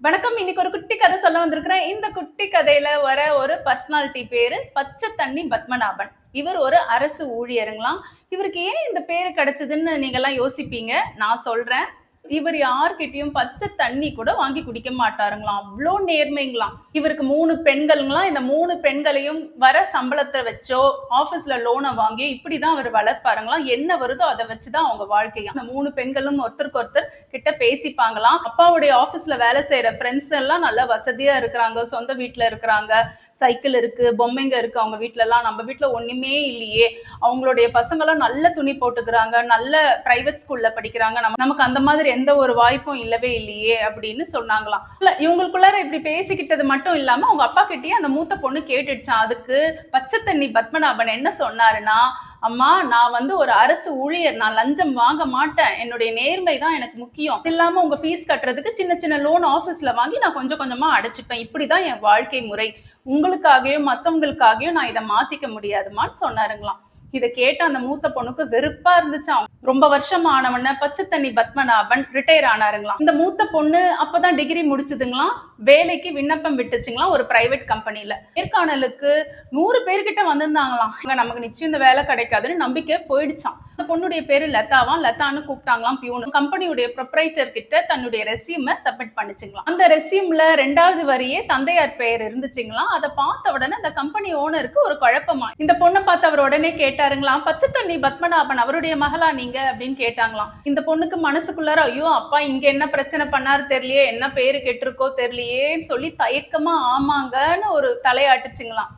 வணக்கம். இன்னைக்கு ஒரு குட்டி கதை சொல்ல வந்திருக்கிறேன். இந்த குட்டி கதையில வர ஒரு பர்சனாலிட்டி பேரு பச்சை தண்ணி பத்மநாபன். இவர் ஒரு அரசு ஊழியருங்களாம். இவருக்கு ஏன் இந்த பேரு கிடைச்சதுன்னு நீங்கலாம் யோசிப்பீங்க. நான் சொல்றேன். இவர் யார்கிட்டயும் பச்சை தண்ணி கூட வாங்கி குடிக்க மாட்டாருங்களாம். அவ்ளோ நேர்மைங்களாம். இவருக்கு 3 பெண்கள்ங்களாம். இந்த 3 பெண்களையும் வர சம்பளத்த வச்சோ, ஆபீஸ்ல லோன வாங்கியோ இப்படிதான் அவர் வளர்ப்பாருங்களாம். என்ன வருதோ அத வச்சு தான் அவங்க வாழ்க்கையாம். அந்த 3 பெண்களும் ஒருத்தருக்கு ஒருத்தர் கிட்ட பேசிப்பாங்களாம். அப்பாவுடைய ஆபீஸ்ல வேலை செய்யற ஃப்ரெண்ட்ஸ் எல்லாம் நல்ல வசதியா இருக்கிறாங்க. சொந்த வீட்ல இருக்கிறாங்க. சைக்கிள் இருக்கு, பொம்மைங்க இருக்கு அவங்க வீட்லலாம். நம்ம வீட்ல ஒண்ணுமே இல்லையே. அவங்களுடைய பசங்கலாம் நல்ல துணி போட்டுக்கிறாங்க. நல்ல பிரைவேட் ஸ்கூல்ல படிக்கிறாங்க. நமக்கு அந்த மாதிரி எந்த ஒரு வாய்ப்பும் இல்லவே இல்லையே அப்படின்னு சொன்னாங்களாம். இல்ல இவங்களுக்குள்ளார இப்படி பேசிக்கிட்டது மட்டும் இல்லாம அவங்க அப்பா கிட்டயே அந்த மூத்த பொண்ணு கேட்டுடுச்சான். அதுக்கு பச்சை தண்ணி பத்மநாபன் என்ன சொன்னாருன்னா, அம்மா நான் வந்து ஒரு அரசு ஊழியர். நான் லஞ்சம் வாங்க மாட்டேன். என்னுடைய நேர்மை தான் எனக்கு முக்கியம். இல்லாம உங்க ஃபீஸ் கட்டுறதுக்கு சின்ன சின்ன லோன் ஆபீஸ்ல வாங்கி நான் கொஞ்சம் கொஞ்சமா அடைச்சுப்பேன். இப்படிதான் என் வாழ்க்கை முறை. உங்களுக்காகவும் மத்தவங்களுக்காகவும் நான் இதை மாத்திக்க முடியாதுமான்னு சொன்னாருங்களாம். இதை கேட்ட அந்த மூத்த பொண்ணுக்கு வெறுப்பா இருந்துச்சாம். ரொம்ப வருஷம் ஆனவன பச்சை தண்ணி பத்மநாபன் ரிட்டையர் ஆனாருங்களாம். இந்த மூத்த பொண்ணு அப்பதான் டிகிரி முடிச்சதுங்களாம். வேலைக்கு விண்ணப்பம் விட்டுச்சுங்களாம் ஒரு பிரைவேட் கம்பெனில. நேர்காணலுக்கு 100 பேர்கிட்ட வந்திருந்தாங்களாம். நமக்கு நிச்சயம் இந்த வேலை கிடைக்காதுன்னு நம்பிக்கை போயிடுச்சாம். அந்த பொண்ணுடைய பேரு லதாவாம். லதான்னு கூப்பிட்டாங்களாம் பியூனு. கம்பெனியுடைய ப்ரொப்ரைட்டர் கிட்ட தன்னுடைய ரெஸ்யூமை சப்மிட் பண்ணிச்சுங்களாம். அந்த ரெஸ்யூம்ல 2வது வரியே தந்தையார் பெயர் இருந்துச்சுங்களாம். அதை பார்த்த உடனே அந்த கம்பெனி ஓனருக்கு ஒரு குழப்பமா. இந்த பொண்ணை பார்த்து அவர் உடனே கேட்டாருங்களாம், பச்சை தண்ணி பத்மநாபன் அவருடைய மகளா நீங்க அப்படின்னு கேட்டாங்களாம். இந்த பொண்ணுக்கு மனசுக்குள்ளார ஐயோ அப்பா இங்க என்ன பிரச்சனை பண்ணாரு தெரியலையே, என்ன பேரு கெட்டிருக்கோ தெரியலையேன்னு சொல்லி தயக்கமா ஆமாங்கன்னு ஒரு தலையாட்டுச்சுங்களாம்.